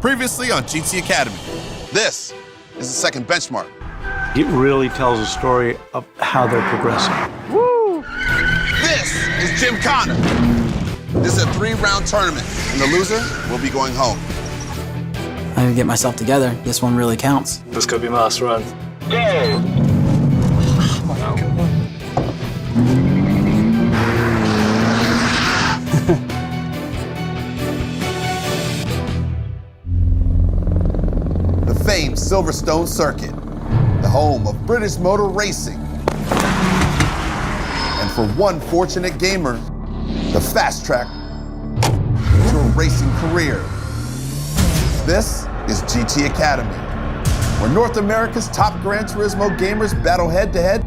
Previously on GT Academy, this is the second benchmark. It really tells a story of how they're progressing. Woo! This is Gymkhana. This is a 3-round tournament, and the loser will be going home. I need to get myself together. This one really counts. This could be my last run. Go! The famed Silverstone Circuit, the home of British motor racing. And for one fortunate gamer, the fast track to a racing career. This is GT Academy, where North America's top Gran Turismo gamers battle head-to-head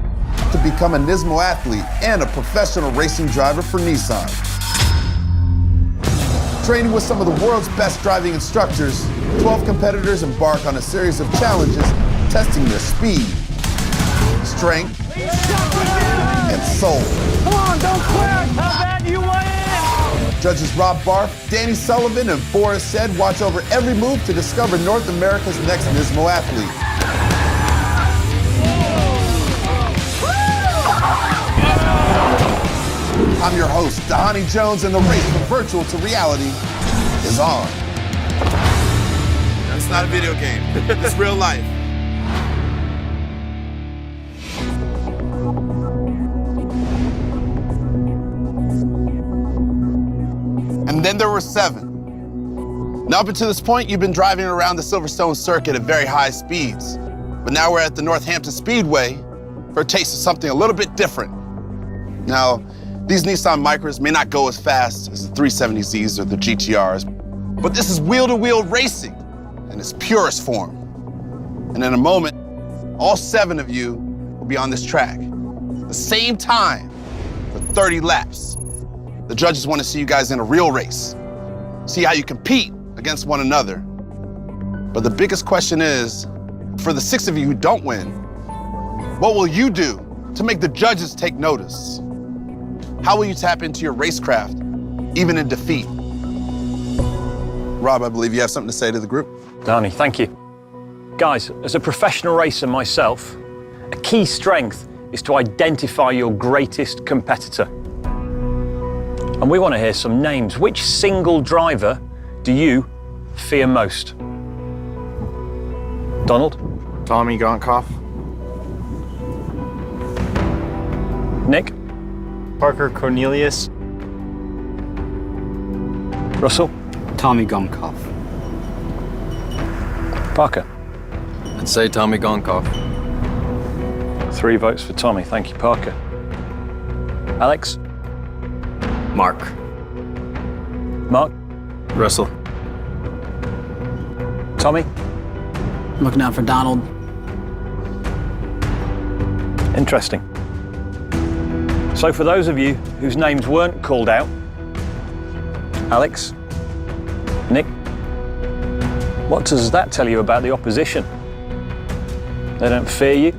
to become a Nismo athlete and a professional racing driver for Nissan. Training with some of the world's best driving instructors, 12 competitors embark on a series of challenges testing their speed, strength, and soul. Come on, don't quit! How bad you win? Judges Rob Barth, Danny Sullivan, and Boris Said watch over every move to discover North America's next Nismo athlete. I'm your host, Dahani Jones, and the race from virtual to reality is on. It's not a video game, it's real life. And then there were 7. Now up until this point, you've been driving around the Silverstone circuit at very high speeds. But now we're at the Northampton Speedway for a taste of something a little bit different. Now, these Nissan Micras may not go as fast as the 370Zs or the GTRs, but this is wheel-to-wheel racing in its purest form. And in a moment, all 7 of you will be on this track at the same time for 30 laps. The judges want to see you guys in a real race, see how you compete against one another. But the biggest question is, for the 6 of you who don't win, what will you do to make the judges take notice? How will you tap into your racecraft, even in defeat? Rob, I believe you have something to say to the group. Danny, thank you. Guys, as a professional racer myself, a key strength is to identify your greatest competitor. And we want to hear some names. Which single driver do you fear most? Donald? Tommy Gonkoff. Nick? Parker Cornelius. Russell? Tommy Gonkoff. Parker? I'd say Tommy Gonkoff. 3 votes for Tommy. Thank you, Parker. Alex? Mark. Mark? Russell. Tommy? I'm looking out for Donald. Interesting. So for those of you whose names weren't called out, Alex, Nick, what does that tell you about the opposition? They don't fear you.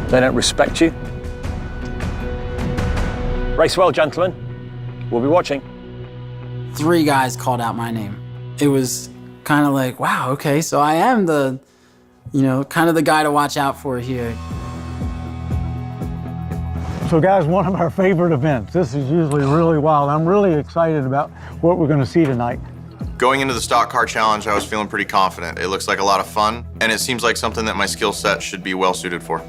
They don't respect you. Race well, gentlemen. We'll be watching. 3 guys called out my name. It was kind of like, wow, okay, so I am the, kind of the guy to watch out for here. So guys, one of our favorite events. This is usually really wild. I'm really excited about what we're going to see tonight. Going into the stock car challenge, I was feeling pretty confident. It looks like a lot of fun, and it seems like something that my skill set should be well suited for.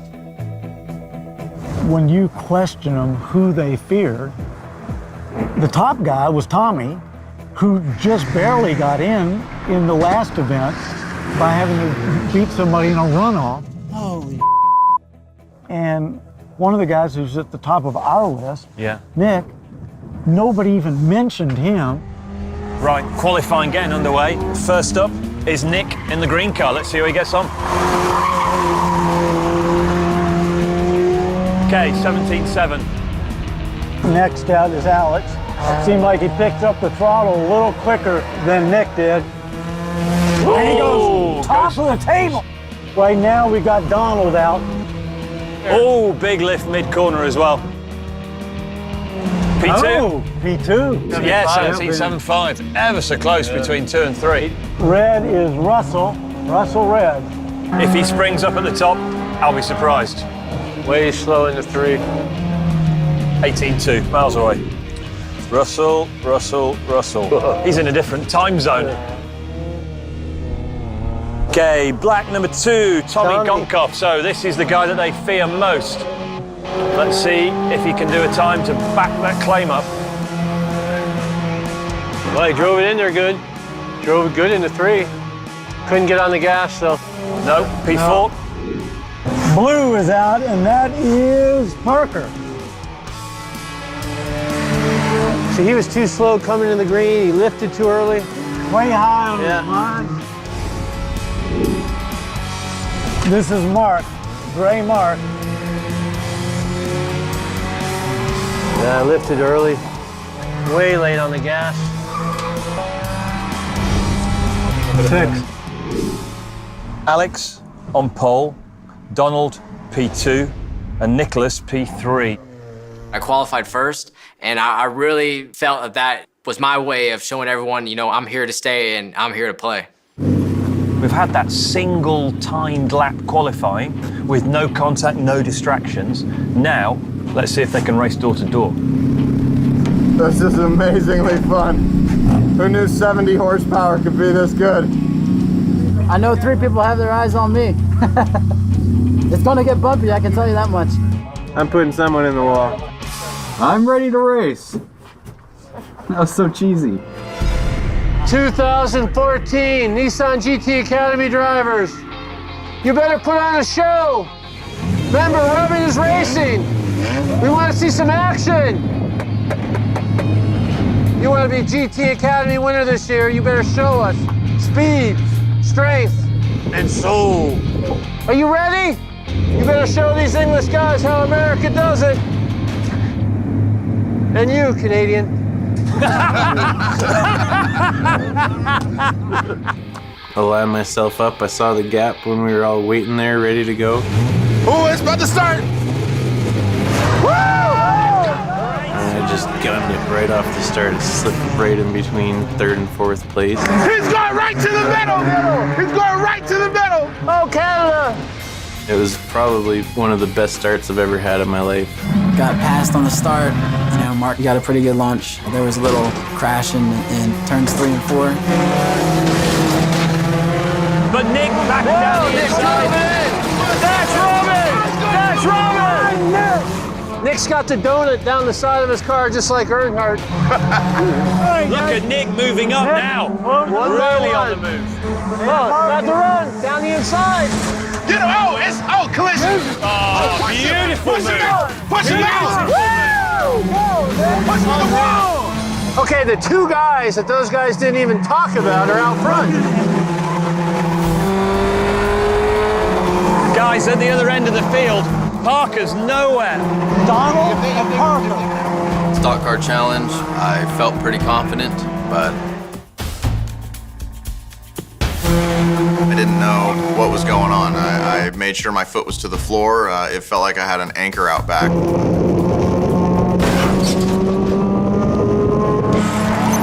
When you question them who they feared, the top guy was Tommy, who just barely got in the last event by having to beat somebody in a runoff. Holy. And one of the guys who's at the top of our list, Yeah. Nick, nobody even mentioned him. Right, qualifying getting underway. First up is Nick in the green car. Let's see how he gets on. Okay, 17.7. Next out is Alex. Seemed like he picked up the throttle a little quicker than Nick did. And he goes top of the table. Right now we got Donald out. Oh, big lift mid-corner as well. P2? Oh, P2. Yeah, 17.75. Ever so close between 2 and 3. Red is Russell. Russell Red. If he springs up at the top, I'll be surprised. Way slow into 3. 18.2, miles away. Russell. He's in a different time zone. Okay, black number 2, Tommy Gonkov. So this is the guy that they fear most. Let's see if he can do a time to back that claim up. Well, he drove it in there good. Drove it good into 3. Couldn't get on the gas, though. No, P4. Blue is out, and that is Parker. See, he was too slow coming in the green. He lifted too early. Way high on Yeah. the line. This is Mark, Gray Mark. Yeah, lifted early. Way late on the gas. 6. Alex on pole, Donald P2, and Nicholas P3. I qualified first, and I really felt that that was my way of showing everyone, you know, I'm here to stay and I'm here to play. We've had that single timed lap qualifying with no contact, no distractions. Now, let's see if they can race door to door. This is amazingly fun. Who knew 70 horsepower could be this good? I know 3 people have their eyes on me. It's gonna get bumpy, I can tell you that much. I'm putting someone in the wall. I'm ready to race. That was so cheesy. 2014 Nissan GT Academy drivers. You better put on a show. Remember, rubbing is racing. We want to see some action. You want to be GT Academy winner this year, you better show us speed, strength, and soul. Are you ready? You better show these English guys how America does it. And you, Canadian. I lined myself up. I saw the gap when we were all waiting there, ready to go. Oh, it's about to start. And I just gunned it right off the start. It slipped right in between 3rd and 4th place. He's going right to the middle. He's going right to the middle. Oh, Canada! It was probably one of the best starts I've ever had in my life. Got passed on the start. You know, Mark got a pretty good launch. There was a little crash in turns 3 and 4. But Nick back down the inside. That's Robin! That's Robin! Nick's got the donut down the side of his car just like Earnhardt. Look at Nick moving up now. Really on the move. Oh, about to run down the inside. Get him. Collision. Oh, beautiful Push him move. out. Push him out. Push him to the wall. Okay, the 2 guys that those guys didn't even talk about are out front. Guys at the other end of the field, Parker's nowhere. Donald and Parker. Stock car challenge. I felt pretty confident, but I didn't know what was going on. I made sure my foot was to the floor. It felt like I had an anchor out back.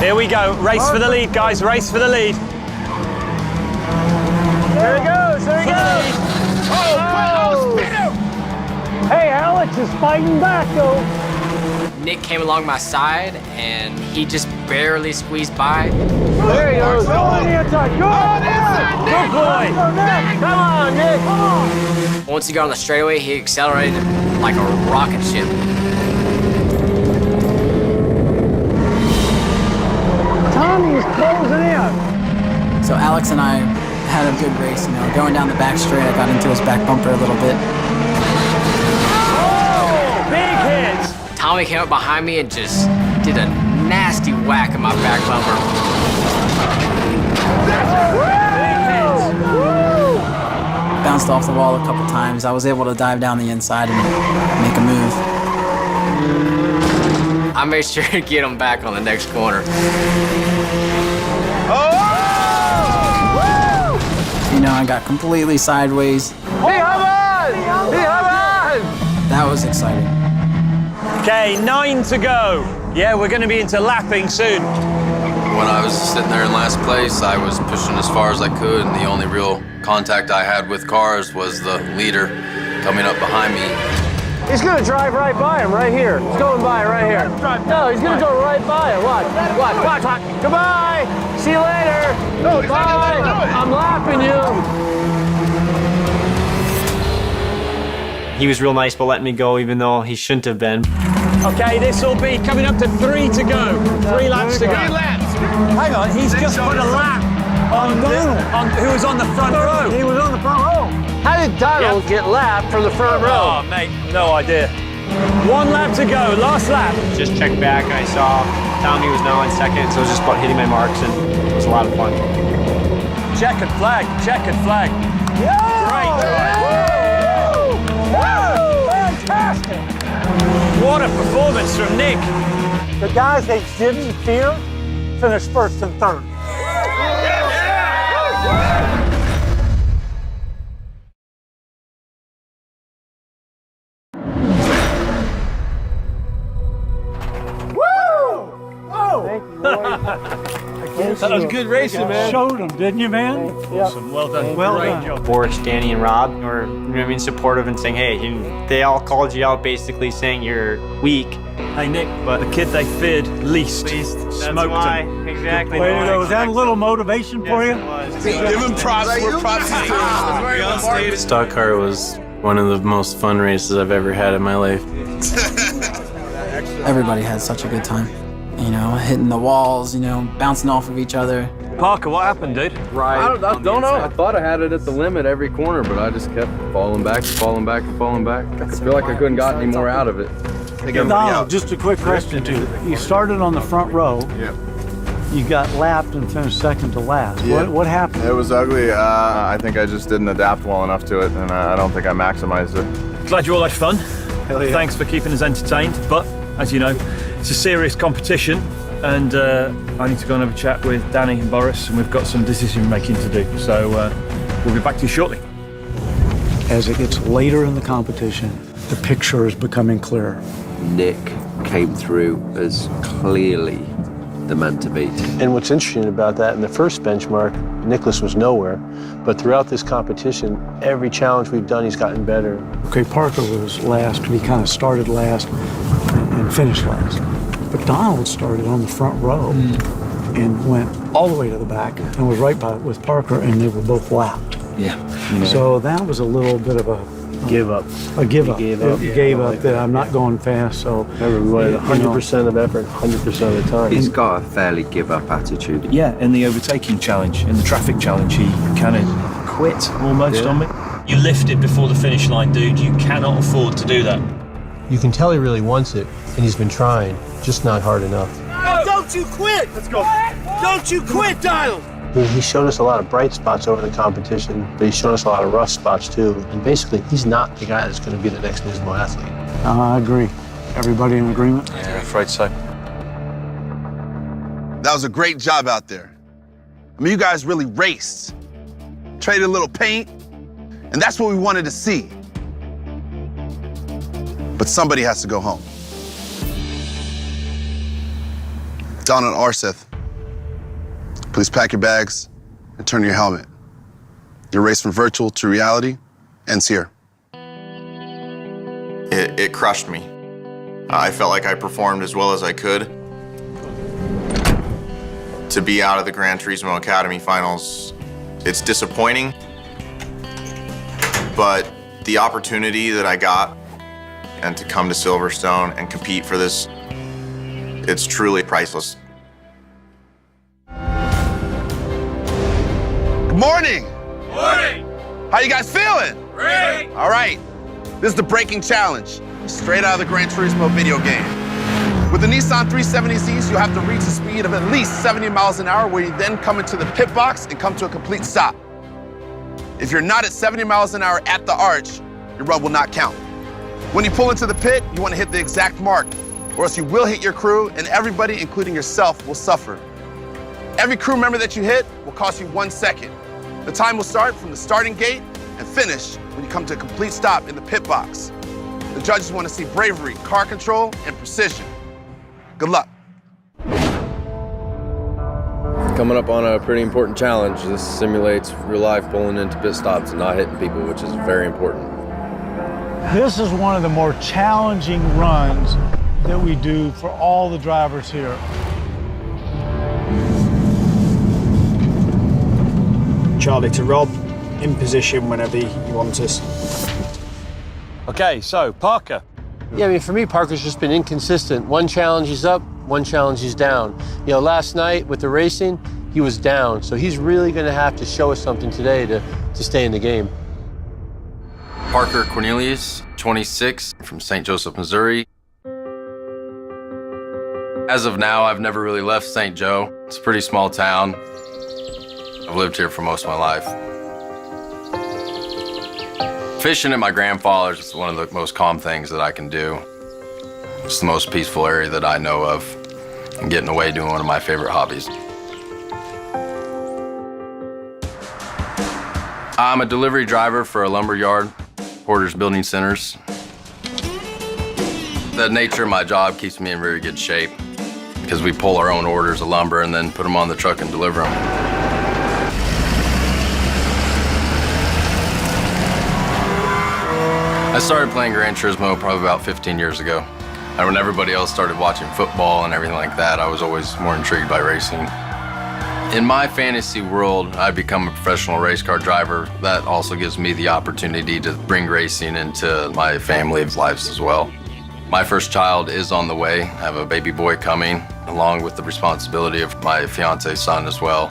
Here we go. Race for the lead, guys. Race for the lead. There he goes, there he goes. Hey, Alex is fighting back, though. Nick came along my side and he just barely squeezed by. There he goes. Go on the inside. Go on the inside. Good boy. Come on, Nick. Come on. Once he got on the straightaway, he accelerated like a rocket ship. Tommy's closing in. So Alex and I had a good race, you know, going down the back straight. I got into his back bumper a little bit. Big hit. Tommy came up behind me and just did a nasty whack in my back bumper. Bounced off the wall a couple times. I was able to dive down the inside and make a move. I made sure to get him back on the next corner. You know, I got completely sideways. Hey, hop on! Hey, hop on! That was exciting. Okay, 9 to go. Yeah, we're going to be into lapping soon. When I was sitting there in last place, I was pushing as far as I could, and the only real contact I had with cars was the leader coming up behind me. He's gonna drive right by him, right here. He's going by right here. No, he's gonna go right by him. Watch. Goodbye. See you later. No, he's not gonna let him do it. I'm lapping you. He was real nice about letting me go, even though he shouldn't have been. Okay, this will be coming up to 3 to go. 3 laps to go. 3 laps. Hang on, he's just put a lap on who was on the front row. He was on the front row. How did Donald get lapped from the front row? Oh, mate, no idea. 1 lap to go, last lap. Just checked back, I saw Tommy was now in second, so it was just about hitting my marks, and it was a lot of fun. Checkered flag. Great drive. Fantastic. What a performance from Nick. The guys they didn't fear finished first and third. That was good racing, man. Showed them, didn't you, man? Awesome, well done. Well Great done. job. Boris, Danny, and Rob were, you know what I mean, supportive and saying, hey, they all called you out basically saying you're weak. Hey, Nick, but the kid they feared least smoked why, him. exactly. Wait, was that a little motivation for you? Give him props. We're props. Stock car was one of the most fun races I've ever had in my life. Everybody had such a good time. You know, hitting the walls, you know, bouncing off of each other. Parker, what happened, dude? Right. I don't know. I thought I had it at the limit every corner, but I just kept falling back. I feel like I couldn't got any more out of it. Donald, just a quick question too. You started on the front row. Yep. You got lapped and finished second to last. Yeah. What happened? It was ugly. I think I just didn't adapt well enough to it, and I don't think I maximized it. Glad you all had fun. Hell yeah. Thanks for keeping us entertained. But, as you know, it's a serious competition, and I need to go and have a chat with Danny and Boris, and we've got some decision making to do. So we'll be back to you shortly. As it gets later in the competition, the picture is becoming clearer. Nick came through as clearly the man to beat. And what's interesting about that, in the first benchmark, Nicholas was nowhere, but throughout this competition, every challenge we've done, he's gotten better. Okay, Parker was last. He kind of started last and finished last. But Donald started on the front row and went all the way to the back and was right by with Parker, and they were both lapped. Yeah. So that was a little bit of a Give up. A give up. He gave up. He gave up that I'm not going fast. So remember, we wanted 100% of effort, 100% of the time. He's got a fairly give up attitude. Yeah, in the overtaking challenge, in the traffic challenge, he kind of quit almost on me. You lifted before the finish line, dude. You cannot afford to do that. You can tell he really wants it, and he's been trying, just not hard enough. No, don't you quit! Let's go. Don't you quit, Donald! He showed us a lot of bright spots over the competition, but he showed us a lot of rough spots too. And basically, he's not the guy that's going to be the next Nismo athlete. I agree. Everybody in agreement? Yeah, I'm afraid so. That was a great job out there. I mean, you guys really raced, traded a little paint, and that's what we wanted to see. But somebody has to go home. Donald Arseth, please pack your bags and turn your helmet. Your race from virtual to reality ends here. It crushed me. I felt like I performed as well as I could. To be out of the Gran Turismo Academy finals, it's disappointing, but the opportunity that I got and to come to Silverstone and compete for this, it's truly priceless. Good morning. Morning. How you guys feeling? Great. All right. This is the braking challenge, straight out of the Gran Turismo video game. With the Nissan 370Zs, you'll have to reach a speed of at least 70 miles an hour, where you then come into the pit box and come to a complete stop. If you're not at 70 miles an hour at the arch, your run will not count. When you pull into the pit, you want to hit the exact mark, or else you will hit your crew, and everybody, including yourself, will suffer. Every crew member that you hit will cost you 1 second. The time will start from the starting gate and finish when you come to a complete stop in the pit box. The judges want to see bravery, car control, and precision. Good luck. Coming up on a pretty important challenge. This simulates real life pulling into pit stops and not hitting people, which is very important. This is one of the more challenging runs that we do for all the drivers here. Charlie to Rob, in position whenever you want us. Okay, so Parker. Yeah, I mean, for me, Parker's just been inconsistent. One challenge he's up, one challenge he's down. You know, last night with the racing, he was down. So he's really going to have to show us something today to stay in the game. Parker Cornelius, 26, from St. Joseph, Missouri. As of now, I've never really left St. Joe. It's a pretty small town. I've lived here for most of my life. Fishing at my grandfather's is one of the most calm things that I can do. It's the most peaceful area that I know of, and getting away doing one of my favorite hobbies. I'm a delivery driver for a lumber yard, Porter's Building Centers. The nature of my job keeps me in very good shape because we pull our own orders of lumber and then put them on the truck and deliver them. I started playing Gran Turismo probably about 15 years ago. And when everybody else started watching football and everything like that, I was always more intrigued by racing. In my fantasy world, I become a professional race car driver. That also gives me the opportunity to bring racing into my family's lives as well. My first child is on the way. I have a baby boy coming, along with the responsibility of my fiance's son as well.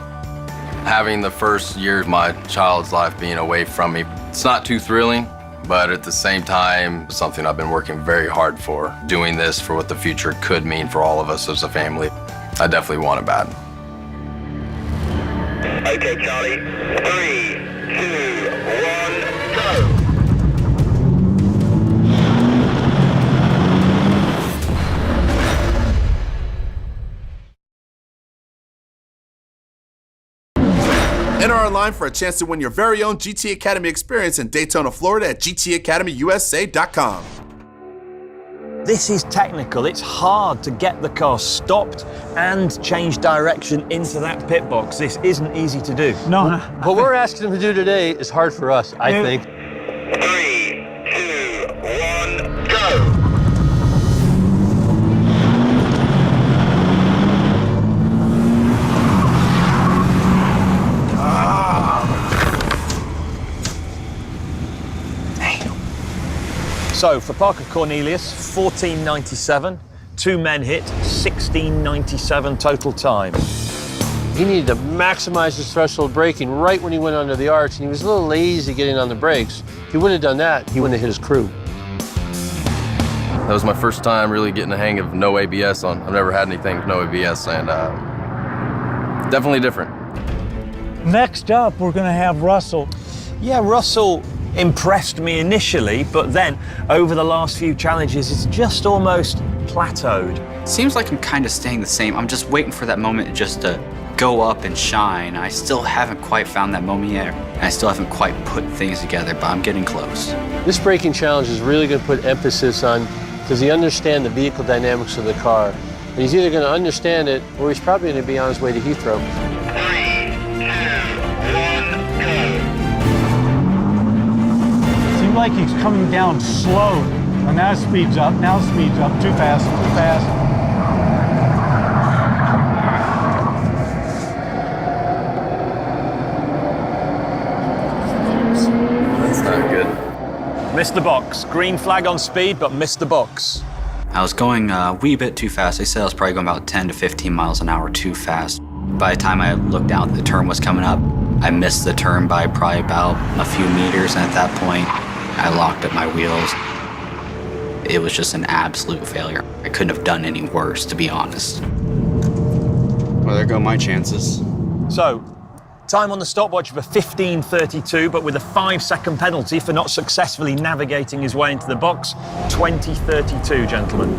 Having the first year of my child's life being away from me, it's not too thrilling, but at the same time, it's something I've been working very hard for. Doing this for what the future could mean for all of us as a family. I definitely want it bad. Okay, Charlie. 3, 2, 1, go! Enter online for a chance to win your very own GT Academy experience in Daytona, Florida at GTAcademyUSA.com. This is technical. It's hard to get the car stopped and change direction into that pit box. This isn't easy to do. No. What we're asking him to do today is hard for us, I think. 3, 2, 1, go! So for Parker Cornelius, 14.97, 2 men hit, 16.97 total time. He needed to maximize his threshold braking right when he went under the arch, and he was a little lazy getting on the brakes. If he wouldn't have done that, he wouldn't have hit his crew. That was my first time really getting the hang of no ABS on. I've never had anything with no ABS, and definitely different. Next up, we're going to have Russell. Yeah, Russell impressed me initially, but then over the last few challenges, it's just almost plateaued. Seems like I'm kind of staying the same. I'm just waiting for that moment just to go up and shine. I still haven't quite found that moment yet. I still haven't quite put things together, but I'm getting close. This braking challenge is really going to put emphasis on, does he understand the vehicle dynamics of the car? And he's either going to understand it, or he's probably going to be on his way to Heathrow. 3, 2, 1, go! Seems like he's coming down slow. And now it speeds up, now it speeds up. Too fast, too fast. That's not good. Missed the box. Green flag on speed, but missed the box. I was going a wee bit too fast. They said I was probably going about 10 to 15 miles an hour too fast. By the time I looked out, the turn was coming up. I missed the turn by probably about a few meters, and at that point, I locked up my wheels. It was just an absolute failure. I couldn't have done any worse, to be honest. Well, there go my chances. So, time on the stopwatch of a 15.32, but with a 5-second penalty for not successfully navigating his way into the box. 20.32, gentlemen.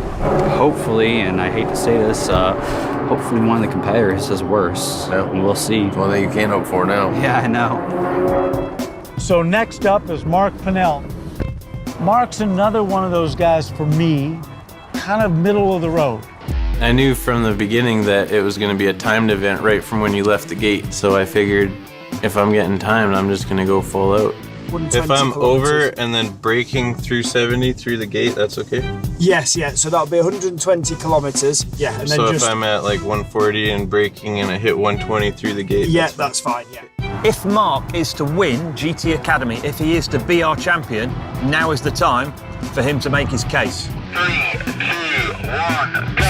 Hopefully, and I hate to say this, hopefully one of the competitors does worse. No. And we'll see. It's one thing you can't hope for now. Yeah, I know. So next up is Mark Pinnell. Mark's another one of those guys for me, kind of middle of the road. I knew from the beginning that it was going to be a timed event right from when you left the gate, so I figured if I'm getting timed, I'm just going to go full out. If I'm over and then braking through 70 through the gate, that's okay? Yes, yeah, so that'll be 120 kilometers. Yeah, and then So just... if I'm at like 140 and braking and I hit 120 through the gate? Yeah, that's fine, yeah. If Mark is to win GT Academy, if he is to be our champion, now is the time for him to make his case. 3, 2, 1, go!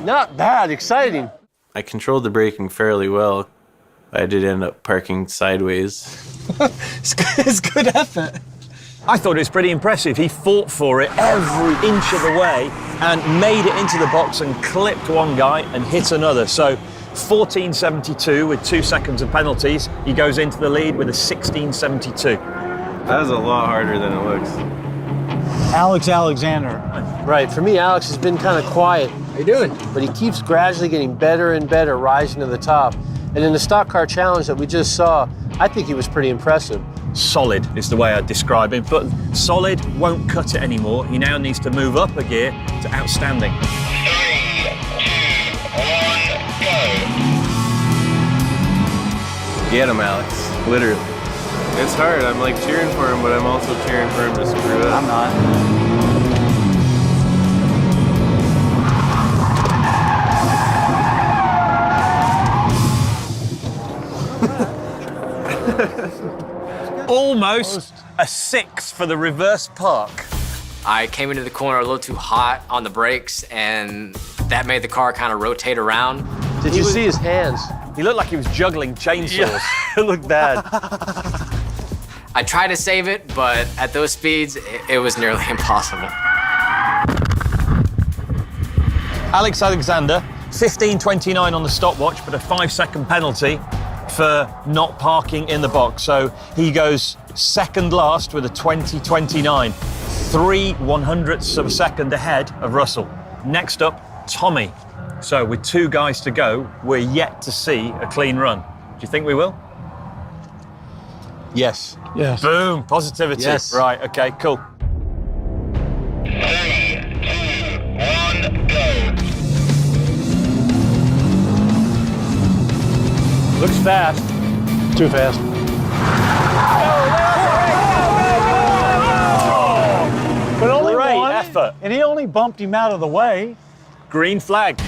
Not bad, exciting. I controlled the braking fairly well. I did end up parking sideways. It's good effort. I thought it was pretty impressive. He fought for it every inch of the way and made it into the box and clipped one guy and hit another. So 14.72 with 2 seconds of penalties. He goes into the lead with a 16.72. That was a lot harder than it looks. Alex Alexander. Right, for me, Alex has been kind of quiet. How you doing? But he keeps gradually getting better and better, rising to the top. And in the stock car challenge that we just saw, I think he was pretty impressive. Solid is the way I'd describe him, but solid won't cut it anymore. He now needs to move up a gear to outstanding. 3, 2, 1, go! Get him, Alex. Literally. It's hard. I'm like cheering for him, but I'm also cheering for him to screw up. I'm not. Almost a 6 for the reverse park. I came into the corner a little too hot on the brakes, and that made the car kind of rotate around. Did you see his hands? He looked like he was juggling chainsaws. Yeah, it looked bad. I tried to save it, but at those speeds, it was nearly impossible. Alex Alexander, 15.29 on the stopwatch, but a 5-second penalty for not parking in the box. So he goes second last with a 20.29, 3/100ths of a second ahead of Russell. Next up, Tommy. So with 2 guys to go, we're yet to see a clean run. Do you think we will? Yes. Yes. Boom, positivity. Yes. Right, okay, cool. 3, 2, 1, go! Looks fast. Too fast. But only Great one, effort. and he only bumped him out of the way. Green flag.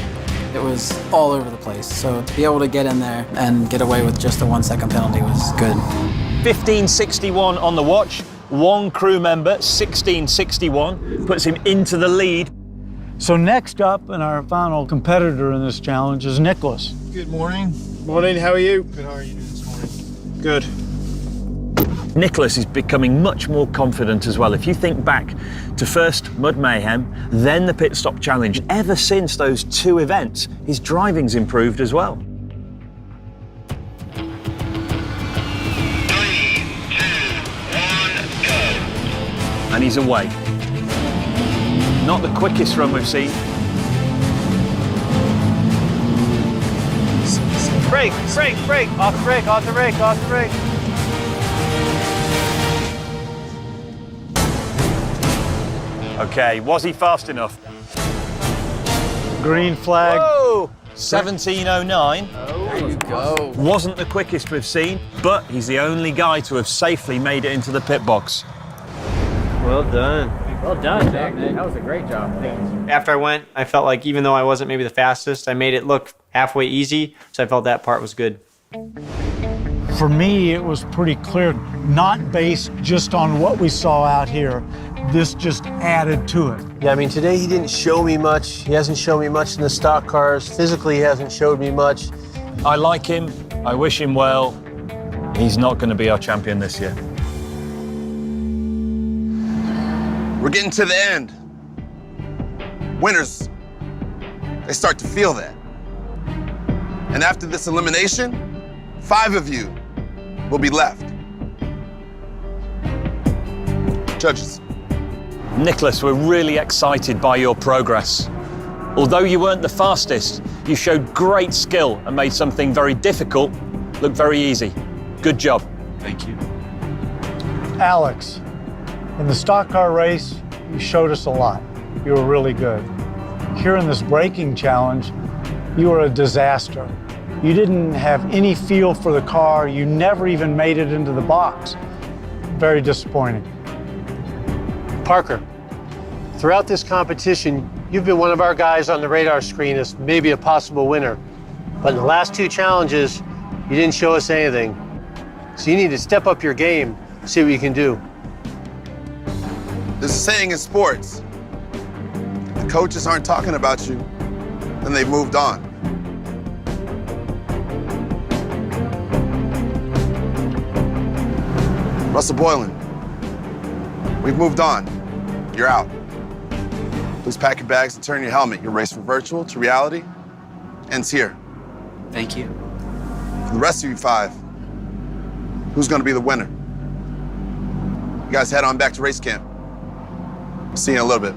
It was all over the place. So to be able to get in there and get away with just a 1-second penalty was good. 15.61 on the watch. 1 crew member, 16.61, puts him into the lead. So next up, and our final competitor in this challenge is Nicholas. Good morning. Morning, how are you? Good, how are you doing this morning? Good. Nicholas is becoming much more confident as well. If you think back to first Mud Mayhem, then the Pit Stop Challenge, ever since those 2 events, his driving's improved as well. 3, 2, 1, go! And he's away. Not the quickest run we've seen. Brake, brake, brake, off the brake, off the brake, off the brake. Okay, was he fast enough? Green flag. Whoa! 17.09. There you go. Wasn't the quickest we've seen, but he's the only guy to have safely made it into the pit box. Well done. Well done, That was a great job. After I went, I felt like even though I wasn't maybe the fastest, I made it look halfway easy, so I felt that part was good. For me, it was pretty clear, not based just on what we saw out here. This just added to it. Yeah, I mean, today he didn't show me much. He hasn't shown me much in the stock cars. Physically, he hasn't showed me much. I like him. I wish him well. He's not going to be our champion this year. We're getting to the end. Winners, they start to feel that. And after this elimination, 5 of you will be left. Judges. Nicholas, we're really excited by your progress. Although you weren't the fastest, you showed great skill and made something very difficult look very easy. Good job. Thank you. Alex, in the stock car race, you showed us a lot. You were really good. Here in this braking challenge, you were a disaster. You didn't have any feel for the car. You never even made it into the box. Very disappointing. Parker, throughout this competition, you've been one of our guys on the radar screen as maybe a possible winner. But in the last 2 challenges, you didn't show us anything. So you need to step up your game, see what you can do. There's a saying in sports, the coaches aren't talking about you, then they've moved on. Russell Boylan, we've moved on. You're out. Please pack your bags and turn your helmet. Your race from virtual to reality ends here. Thank you. For the rest of you 5, who's going to be the winner? You guys head on back to race camp. See you in a little bit.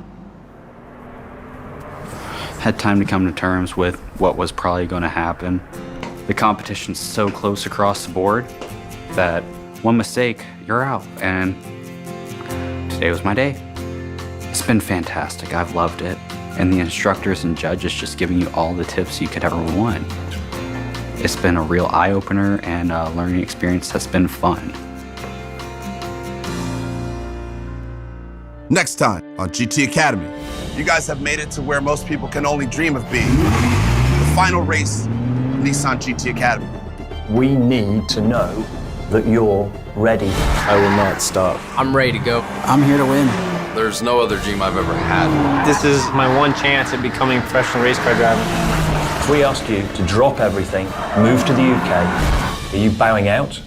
Had time to come to terms with what was probably going to happen. The competition's so close across the board that one mistake, you're out. And today was my day. It's been fantastic. I've loved it. And the instructors and judges just giving you all the tips you could ever want. It's been a real eye-opener and a learning experience that's been fun. Next time on GT Academy, you guys have made it to where most people can only dream of being. The final race, Nissan GT Academy. We need to know that you're ready. I will not stop. I'm ready to go. I'm here to win. There's no other dream I've ever had. This is my one chance at becoming a professional race car driver. If we ask you to drop everything, move to the UK, are you bowing out?